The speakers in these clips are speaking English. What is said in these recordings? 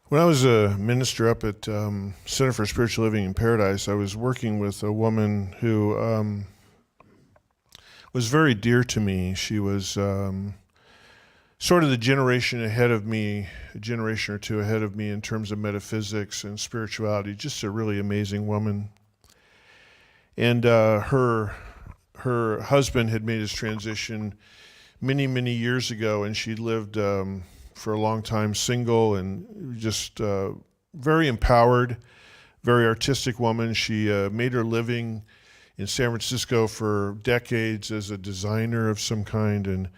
When I was a minister up at Center for Spiritual Living in Paradise, I was working with a woman who was very dear to me. She was sort of the generation ahead of me, a generation or two ahead of me in terms of metaphysics and spirituality. Just a really amazing woman. And her husband had made his transition many, many years ago, and she lived for a long time single and just very empowered, very artistic woman. She made her living in San Francisco for decades as a designer of some kind, and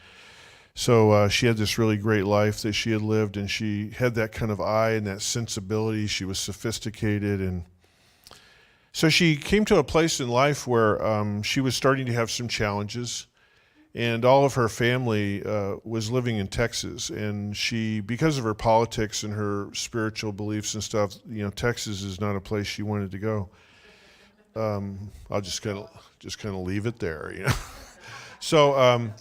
so she had this really great life that she had lived, and she had that kind of eye and that sensibility. She was sophisticated, and so she came to a place in life where she was starting to have some challenges. And all of her family was living in Texas, and she, because of her politics and her spiritual beliefs and stuff, Texas is not a place she wanted to go. I'll just kind of leave it there, So,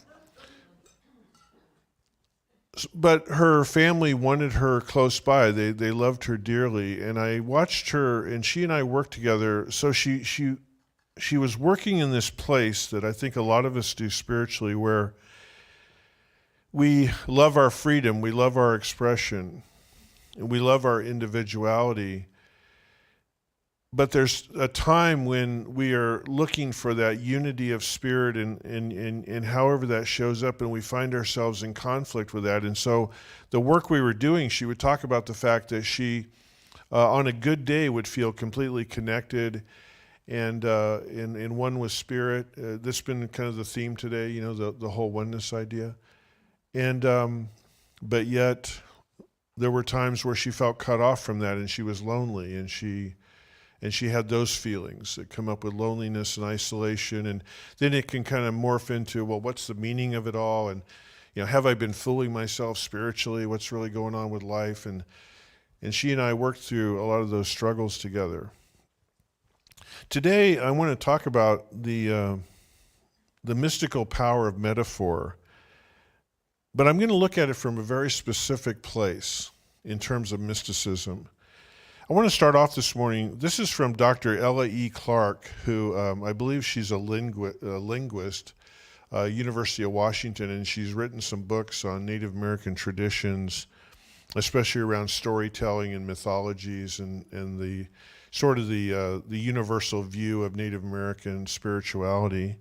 but her family wanted her close by. They loved her dearly, and I watched her, and she and I worked together. So she was working in this place that I think a lot of us do spiritually, where we love our freedom, we love our expression, and we love our individuality. But there's a time when we are looking for that unity of spirit and however that shows up, and we find ourselves in conflict with that. And so the work we were doing, she would talk about the fact that she, on a good day, would feel completely connected and in one with spirit. That's been kind of the theme today, the whole oneness idea. And but yet there were times where she felt cut off from that, and she was lonely, and she had those feelings that come up with loneliness and isolation, and then it can kind of morph into, well, what's the meaning of it all? And have I been fooling myself spiritually? What's really going on with life? And she and I worked through a lot of those struggles together. Today, I want to talk about the mystical power of metaphor, but I'm going to look at it from a very specific place in terms of mysticism. I want to start off this morning. This is from Dr. Ella E. Clark, who I believe she's a linguist, University of Washington, and she's written some books on Native American traditions, especially around storytelling and mythologies and the sort of the universal view of Native American spirituality.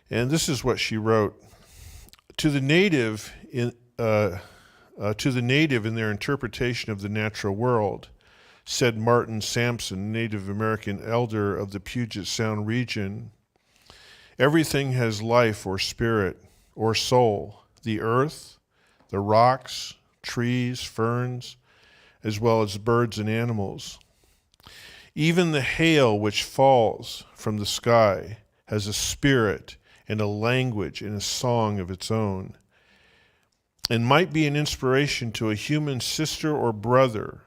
And this is what she wrote: To the native in their interpretation of the natural world, said Martin Sampson, Native American elder of the Puget Sound region, everything has life or spirit or soul: the earth, the rocks, trees, ferns, as well as birds and animals. Even the hail which falls from the sky has a spirit and a language and a song of its own, and might be an inspiration to a human sister or brother.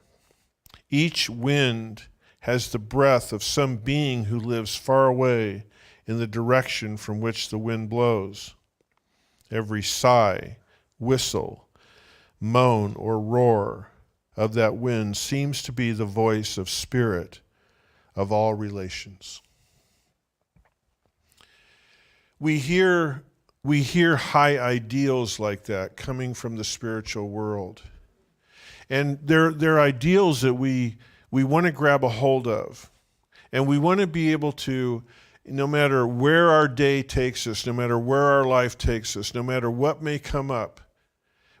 Each wind has the breath of some being who lives far away in the direction from which the wind blows. Every sigh, whistle, moan, or roar of that wind seems to be the voice of spirit of all relations. We hear high ideals like that coming from the spiritual world. And they're ideals that we want to grab a hold of. And we want to be able to, no matter where our day takes us, no matter where our life takes us, no matter what may come up,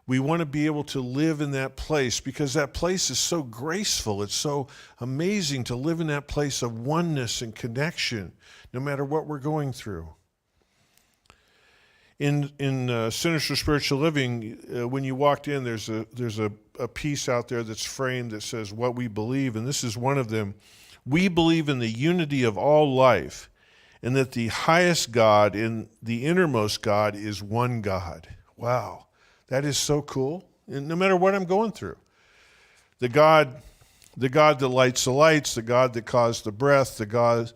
we want to be able to live in that place, because that place is so graceful. It's so amazing to live in that place of oneness and connection, no matter what we're going through. In Centers for Spiritual Living, when you walked in, there's a piece out there that's framed that says what we believe, and this is one of them. We believe in the unity of all life, and that the highest God and the innermost God is one God. Wow. That is so cool. And no matter what I'm going through, the God that lights the lights, the God that caused the breath, the God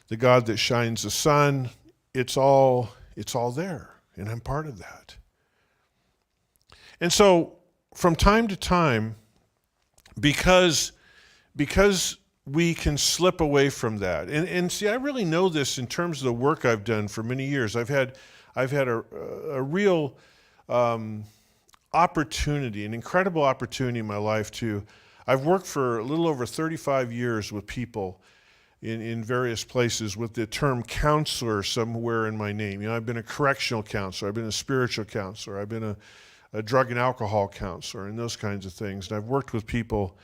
that shines the sun, it's all there, and I'm part of that. And so from time to time, because we can slip away from that. And see, I really know this in terms of the work I've done for many years. I've had a real opportunity, an incredible opportunity in my life I've worked for a little over 35 years with people in various places with the term counselor somewhere in my name. I've been a correctional counselor, I've been a spiritual counselor, I've been a drug and alcohol counselor, and those kinds of things. And I've worked with people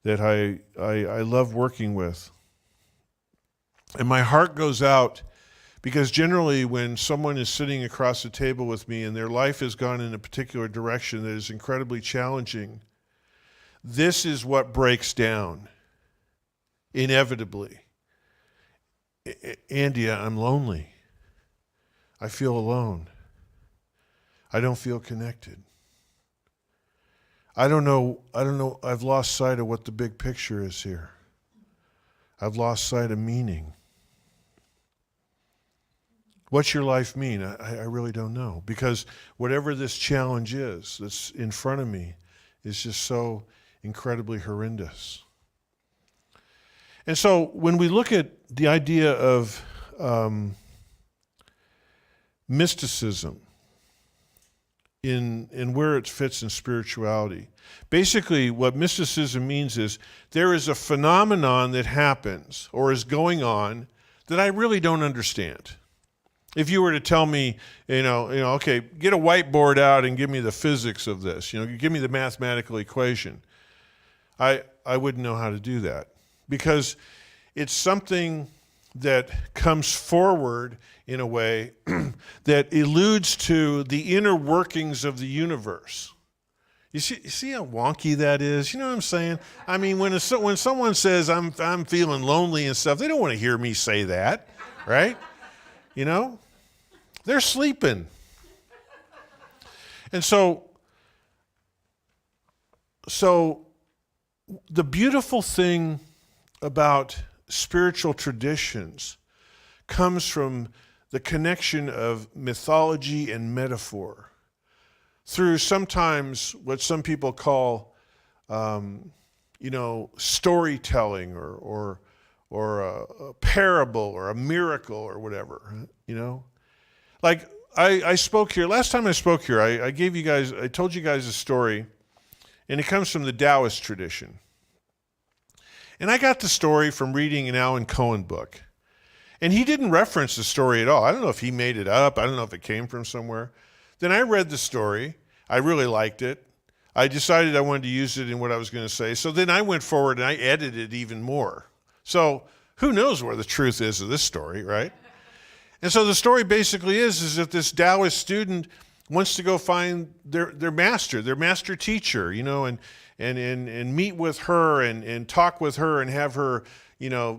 that I love working with. And my heart goes out because generally when someone is sitting across the table with me and their life has gone in a particular direction that is incredibly challenging, this is what breaks down inevitably. Andy, I'm lonely. I feel alone. I don't feel connected. I don't know, I've lost sight of what the big picture is here. I've lost sight of meaning. What's your life mean? I really don't know. Because whatever this challenge is that's in front of me is just so incredibly horrendous. And so when we look at the idea of mysticism in where it fits in spirituality, basically what mysticism means is there is a phenomenon that happens or is going on that I really don't understand. If you were to tell me, okay, get a whiteboard out and give me the physics of this, give me the mathematical equation, I wouldn't know how to do that. Because it's something that comes forward in a way that alludes to the inner workings of the universe. You see how wonky that is? You know what I'm saying? I mean, when someone says I'm feeling lonely and stuff, they don't want to hear me say that, right? They're sleeping. And so the beautiful thing about spiritual traditions comes from the connection of mythology and metaphor through sometimes what some people call, storytelling or a parable or a miracle or whatever, Like I spoke here, last time I spoke here, I told you guys a story, and it comes from the Taoist tradition. And I got the story from reading an Alan Cohen book. And he didn't reference the story at all. I don't know if he made it up. I don't know if it came from somewhere. Then I read the story. I really liked it. I decided I wanted to use it in what I was going to say. So then I went forward and I edited it even more. So who knows where the truth is of this story, right? And so the story basically is that this Taoist student wants to go find their master teacher, and meet with her and talk with her and have her,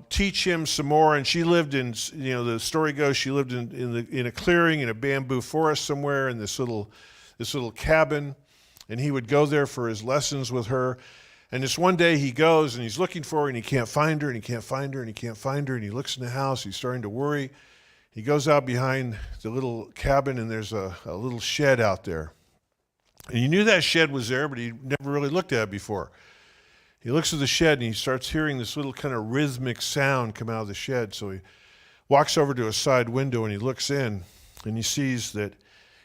teach him some more. And she lived in, the story goes, she lived in a clearing in a bamboo forest somewhere in this little cabin, and he would go there for his lessons with her. And this one day he goes and he's looking for her and he can't find her and he can't find her and he can't find her, and he looks in the house, he's starting to worry. He goes out behind the little cabin and there's a little shed out there. And he knew that shed was there, but he never really looked at it before. He looks at the shed and he starts hearing this little kind of rhythmic sound come out of the shed. So he walks over to a side window and he looks in and he sees that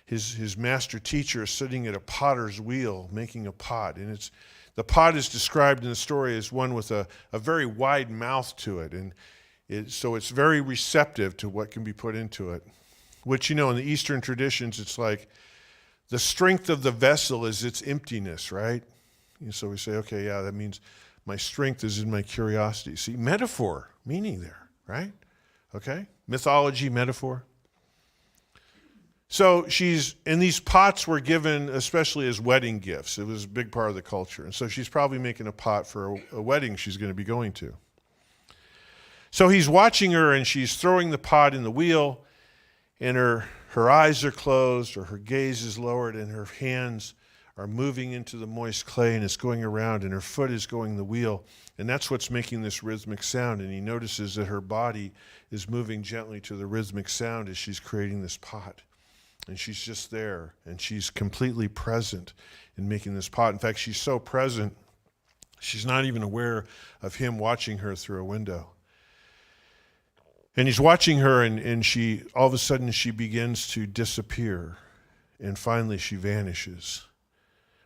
his master teacher is sitting at a potter's wheel making a pot. And the pot is described in the story as one with a very wide mouth to it. And so it's very receptive to what can be put into it. Which, in the Eastern traditions, it's like the strength of the vessel is its emptiness, right? And so we say, okay, yeah, that means my strength is in my curiosity. See, metaphor, meaning there, right? Okay? Mythology, metaphor. So and these pots were given especially as wedding gifts. It was a big part of the culture. And so she's probably making a pot for a wedding she's going to be going to. So he's watching her and she's throwing the pot in the wheel, and her eyes are closed or her gaze is lowered and her hands are moving into the moist clay and it's going around and her foot is going the wheel. And that's what's making this rhythmic sound. And he notices that her body is moving gently to the rhythmic sound as she's creating this pot. And she's just there and she's completely present in making this pot. In fact, she's so present, She's not even aware of him watching her through a window. And he's watching her, and she, all of a sudden, she begins to disappear. And finally, she vanishes.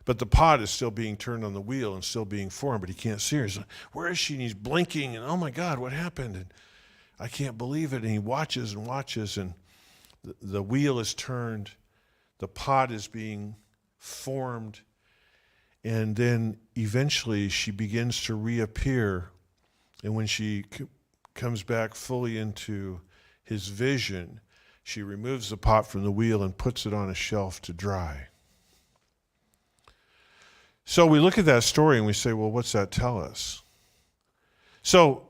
But the pot is still being turned on the wheel and still being formed, but he can't see her. He's like, where is she? And he's blinking, and oh my God, what happened? And I can't believe it. And he watches and watches, and the wheel is turned. The pot is being formed. And then eventually she begins to reappear. And when she comes back fully into his vision, she removes the pot from the wheel and puts it on a shelf to dry. So we look at that story and we say, well, what's that tell us? So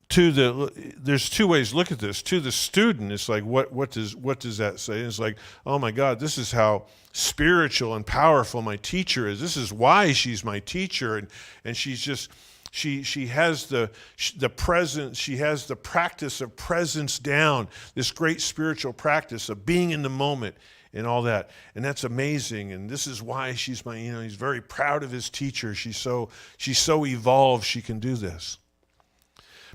there's two ways to look at this. To the student, it's like, what does that say? And it's like, oh my God, this is how spiritual and powerful my teacher is. This is why she's my teacher, and she's just she has the presence. She has the practice of presence down. This great spiritual practice of being in the moment and all that, and that's amazing. And this is why she's my. He's very proud of his teacher. She's so evolved. She can do this.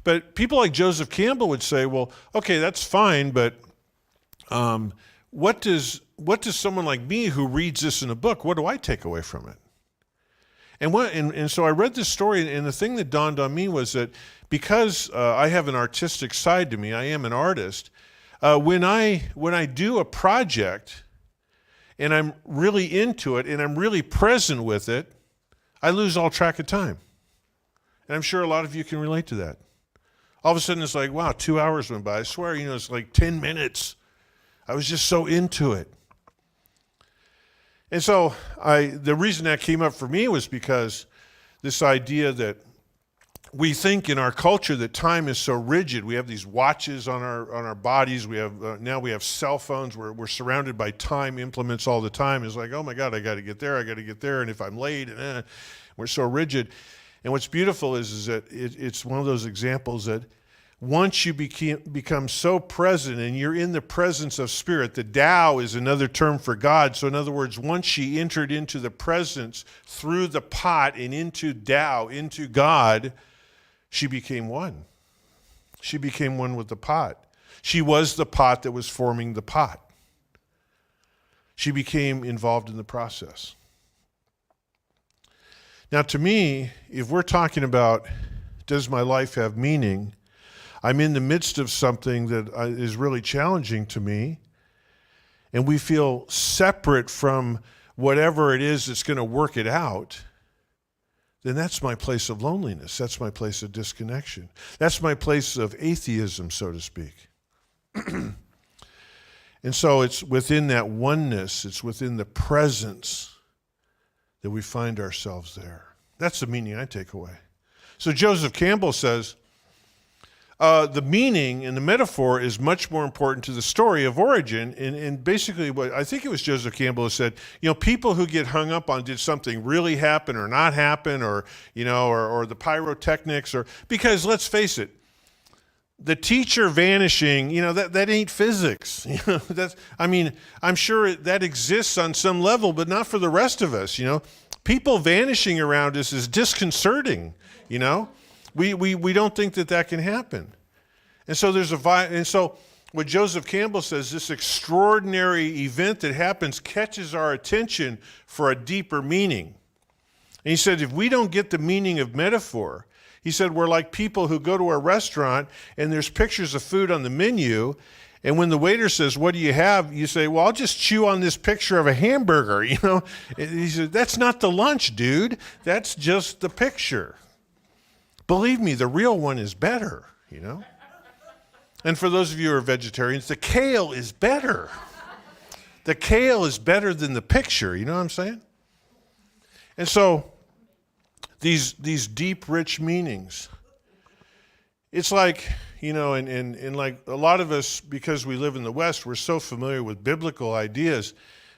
But people like Joseph Campbell would say, well, okay, that's fine, but what does someone like me who reads this in a book, what do I take away from it? And so I read this story, and the thing that dawned on me was that because I have an artistic side to me, I am an artist, when I do a project and I'm really into it and I'm really present with it, I lose all track of time. And I'm sure a lot of you can relate to that. All of a sudden, it's like, wow, 2 hours went by. I swear, it's like 10 minutes. I was just so into it. And so the reason that came up for me was because this idea that we think in our culture that time is so rigid. We have these watches on our bodies. We have now we have cell phones. We're surrounded by time implements all the time. It's like, oh my God, I got to get there. And if I'm late, we're so rigid. And what's beautiful is that it's one of those examples that once you become so present and you're in the presence of spirit, the Tao is another term for God. So in other words, once she entered into the presence through the pot and into Tao, into God, she became one. She became one with the pot. She was the pot that was forming the pot. She became involved in the process. Now, to me, if we're talking about, does my life have meaning? I'm in the midst of something that is really challenging to me, and we feel separate from whatever it is that's going to work it out, then that's my place of loneliness. That's my place of disconnection. That's my place of atheism, so to speak. And so it's within that oneness, it's within the presence that we find ourselves there. That's the meaning I take away. So Joseph Campbell says, the meaning and the metaphor is much more important to the story of origin. And basically what I think it was Joseph Campbell who said, people who get hung up on did something really happen or not happen, or the pyrotechnics, because let's face it, the teacher vanishing, that ain't physics. I'm sure that exists on some level, but not for the rest of us. People vanishing around us is disconcerting. We don't think that can happen. And so what Joseph Campbell says, this extraordinary event that happens catches our attention for a deeper meaning. And he said, if we don't get the meaning of metaphor, he said, we're like people who go to a restaurant and there's pictures of food on the menu, and when the waiter says, what do you have? You say, well, I'll just chew on this picture of a hamburger, And he said, that's not the lunch, dude. That's just the picture. Believe me, the real one is better, And for those of you who are vegetarians, the kale is better. The kale is better than the picture, you know what I'm saying? And so these deep, rich meanings, it's like, and like a lot of us, because we live in the West, we're so familiar with biblical ideas.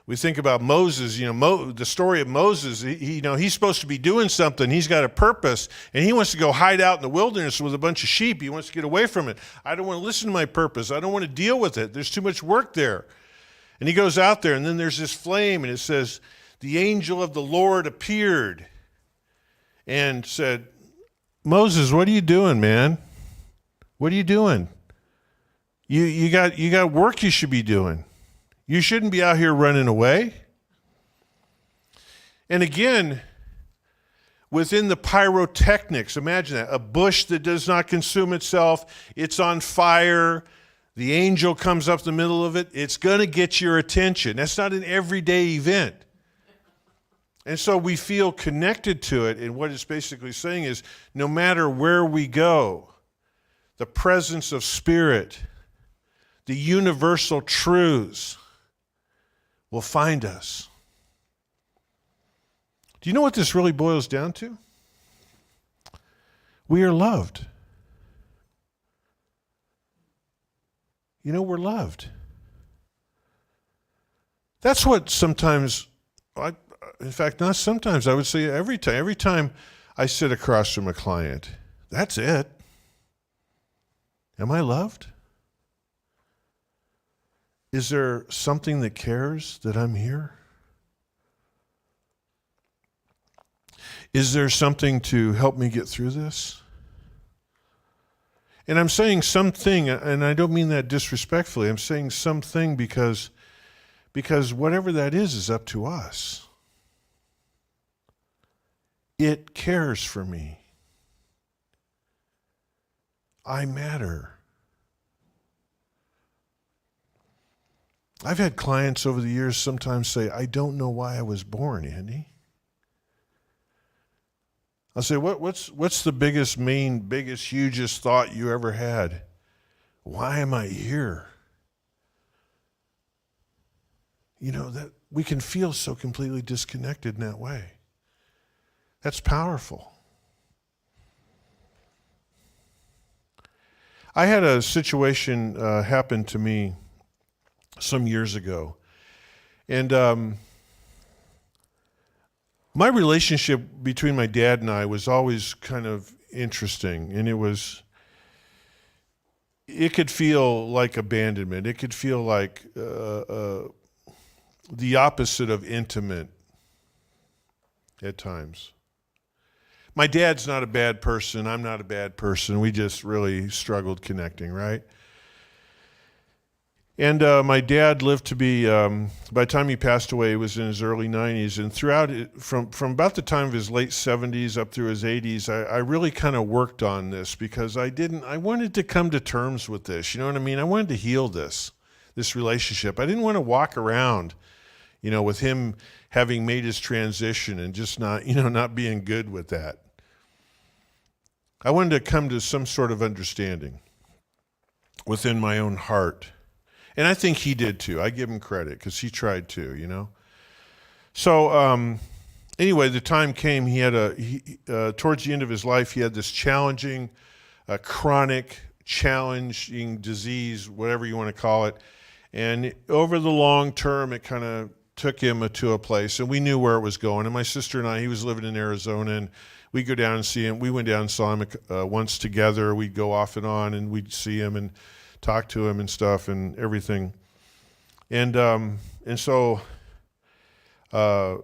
We think about Moses, the story of Moses, he's supposed to be doing something. He's got a purpose, and he wants to go hide out in the wilderness with a bunch of sheep. He wants to get away from it. I don't want to listen to my purpose. I don't want to deal with it. There's too much work there. And he goes out there, and then there's this flame, and it says, the angel of the Lord appeared. and said, Moses, what are you doing, man? What are you doing? You got work you should be doing. You shouldn't be out here running away. And again, within the pyrotechnics, imagine that, a bush that does not consume itself, it's on fire, the angel comes up the middle of it, it's going to get your attention. That's not an everyday event. And so we feel connected to it, and what it's basically saying is no matter where we go, the presence of Spirit, the universal truths will find us. Do you know what this really boils down to? We are loved. You know, we're loved. That's what sometimes, in fact, not sometimes, I would say every time I sit across from a client, that's it. Am I loved? Is there something that cares that I'm here? Is there something to help me get through this? And I'm saying something, and I don't mean that disrespectfully. I'm saying something because whatever that is up to us. It cares for me. I matter. I've had clients over the years sometimes say, I don't know why I was born, Andy. I'll say, what's the biggest, hugest thought you ever had? Why am I here? You know, that we can feel so completely disconnected in that way. That's powerful. I had a situation happen to me some years ago. And my relationship between my dad and I was always kind of interesting. And it could feel like abandonment. It could feel like the opposite of intimate at times. My dad's not a bad person. I'm not a bad person. We just really struggled connecting, right? And my dad lived to be, by the time he passed away, he was in his early 90s. And throughout it, from about the time of his late 70s up through his 80s, I really kind of worked on this because I wanted to come to terms with this. You know what I mean? I wanted to heal this relationship. I didn't want to walk around, with him having made his transition and just not being good with that. I wanted to come to some sort of understanding within my own heart. And I think he did too. I give him credit because he tried too, So anyway, the time came. He had towards the end of his life, he had this challenging, chronic, challenging disease, whatever you want to call it. And over the long term, it kind of took him to a place, and we knew where it was going. And my sister and I, he was living in Arizona, and we'd go down and see him. We went down and saw him once together. We'd go off and on, and we'd see him and talk to him and stuff and everything. And so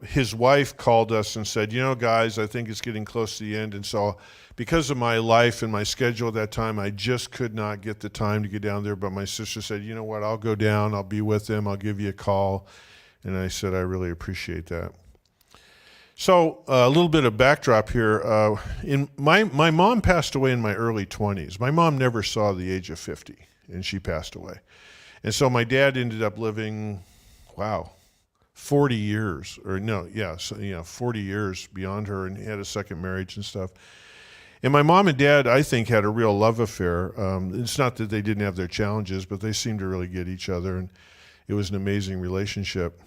his wife called us and said, guys, I think it's getting close to the end. And so because of my life and my schedule at that time, I just could not get the time to get down there. But my sister said, you know what, I'll go down. I'll be with him. I'll give you a call. And I said, I really appreciate that. So a little bit of backdrop here. My mom passed away in my early 20s. My mom never saw the age of 50, and she passed away. And so my dad ended up living, 40 years, 40 years beyond her, and he had a second marriage and stuff. And my mom and dad, I think, had a real love affair. It's not that they didn't have their challenges, but they seemed to really get each other, and it was an amazing relationship.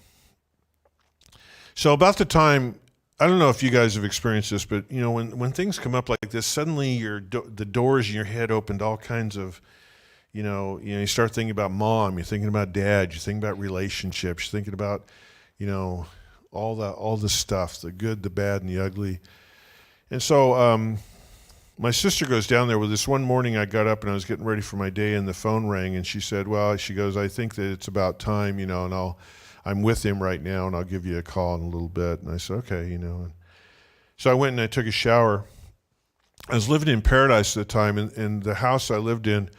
So about the time, I don't know if you guys have experienced this, but when things come up like this, suddenly the doors in your head opened all kinds of, you start thinking about mom, you're thinking about dad, you're thinking about relationships, you're thinking about, all the stuff, the good, the bad, and the ugly. And so my sister goes down there with this one morning. I got up and I was getting ready for my day, and the phone rang, and she said, she goes, I think that it's about time, and I'm with him right now, and I'll give you a call in a little bit. And I said, okay, And So I went and I took a shower. I was living in Paradise at the time, and the house I lived in,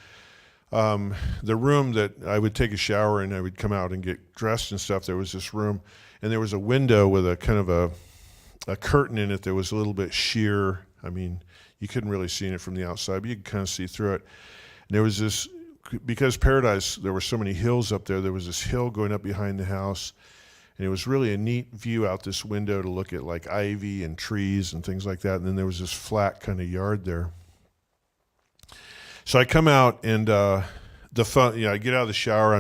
the room that I would take a shower in, I would come out and get dressed and stuff. There was this room, and there was a window with a kind of a curtain in it that was a little bit sheer. I mean, you couldn't really see it from the outside, but you could kind of see through it. And there was this, because Paradise, there were so many hills up there was this hill going up behind the house, and it was really a neat view out this window to look at like ivy and trees and things like that. And then there was this flat kind of yard there. So I come out, and the phone, I get out of the shower,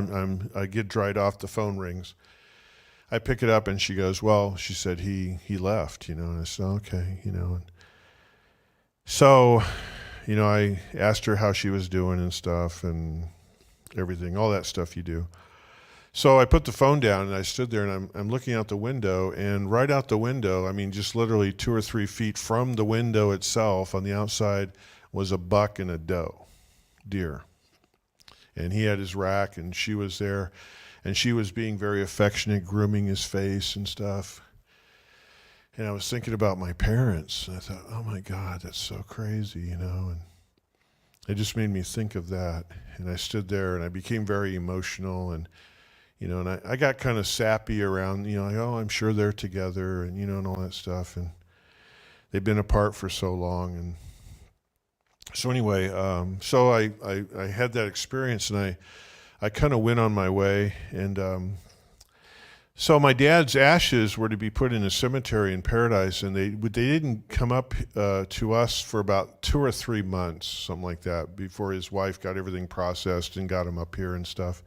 I get dried off, the phone rings. I pick it up, and she goes, well, she said he left, and I said, okay, and so, I asked her how she was doing and stuff and everything, all that stuff you do. So I put the phone down, and I stood there, and I'm looking out the window, and right out the window, I mean, just literally 2 or 3 feet from the window itself on the outside was a buck and a deer. And he had his rack, and she was there, and she was being very affectionate, grooming his face and stuff. And I was thinking about my parents, and I thought, oh my God, that's so crazy, and it just made me think of that. And I stood there, and I became very emotional, and and I got kind of sappy around, like, oh, I'm sure they're together, and and all that stuff, and they've been apart for so long. And so anyway, so I had that experience, and I kind of went on my way, and so my dad's ashes were to be put in a cemetery in Paradise, and they didn't come up to us for about 2 or 3 months, something like that, before his wife got everything processed and got him up here and stuff.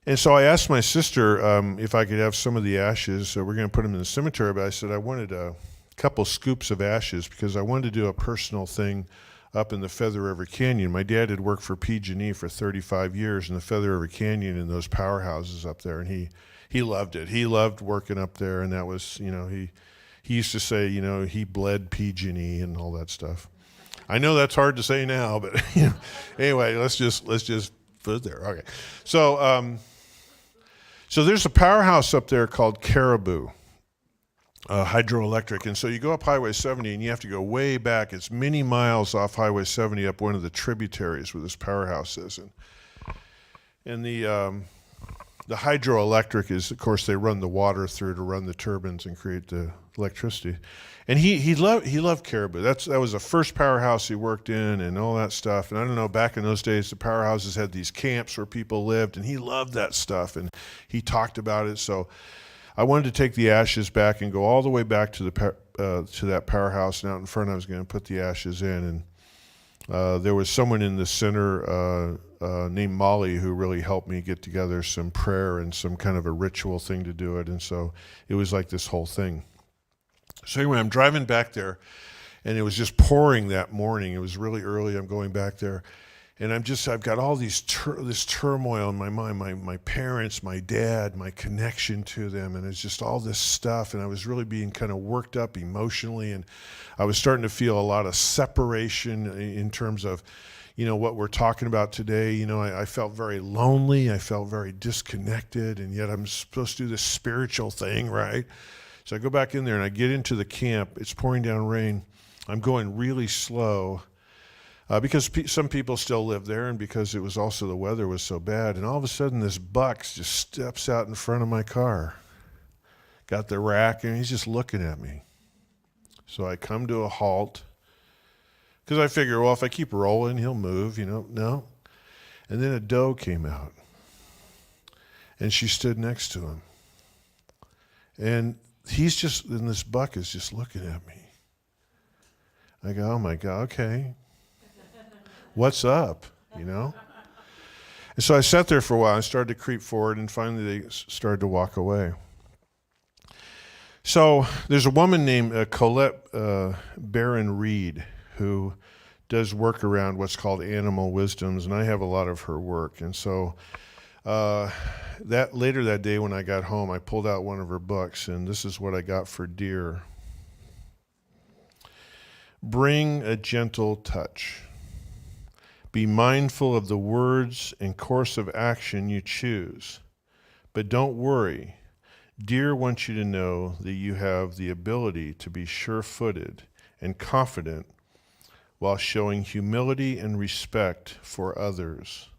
And so I asked my sister if I could have some of the ashes. So we're going to put them in the cemetery, but I said I wanted a couple scoops of ashes because I wanted to do a personal thing up in the Feather River Canyon. My dad had worked for PG&E for 35 years in the Feather River Canyon in those powerhouses up there, and he loved it. He loved working up there, and that was, he used to say, he bled PG&E and all that stuff. I know that's hard to say now, but anyway, let's just put it there. Okay, so there's a powerhouse up there called Caribou. Hydroelectric, and so you go up Highway 70 and you have to go way back. It's many miles off Highway 70 up one of the tributaries where this powerhouse is, and the hydroelectric is, of course, they run the water through to run the turbines and create the electricity. And he loved Caribou. That was the first powerhouse he worked in and all that stuff. And I don't know, back in those days, the powerhouses had these camps where people lived, and he loved that stuff, and he talked about it. So I wanted to take the ashes back and go all the way back to to that powerhouse, and out in front I was going to put the ashes in. And there was someone in the center named Molly who really helped me get together some prayer and some kind of a ritual thing to do it. And so it was like this whole thing. So anyway, I'm driving back there, and it was just pouring that morning. It was really early. I'm going back there. And I've got all this turmoil in my mind, my parents, my dad, my connection to them, and it's just all this stuff. And I was really being kind of worked up emotionally, and I was starting to feel a lot of separation in terms of, what we're talking about today. I felt very lonely. I felt very disconnected, and yet I'm supposed to do this spiritual thing, right? So I go back in there, and I get into the camp. It's pouring down rain. I'm going really slow. Because some people still live there, and because it was also the weather was so bad. And all of a sudden, this buck just steps out in front of my car. Got the rack, and he's just looking at me. So I come to a halt, because I figure, well, if I keep rolling, he'll move, no. And then a doe came out, and she stood next to him. And this buck is just looking at me. I go, oh my God, okay. What's up, And so I sat there for a while. I started to creep forward, and finally they started to walk away. So there's a woman named Colette Barron Reed who does work around what's called animal wisdoms, and I have a lot of her work. And so later that day when I got home, I pulled out one of her books, and this is what I got for deer. Bring a gentle touch. Be mindful of the words and course of action you choose. But don't worry. Dear wants you to know that you have the ability to be sure-footed and confident while showing humility and respect for others,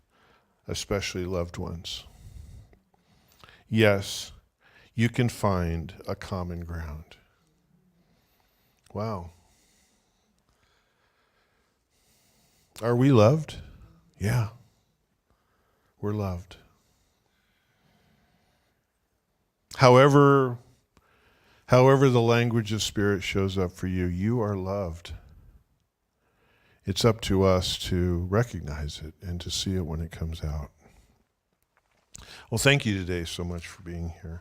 especially loved ones. Yes, you can find a common ground. Wow. Are we loved? Yeah, we're loved. However the language of spirit shows up for you, you are loved. It's up to us to recognize it and to see it when it comes out. Well, thank you today so much for being here.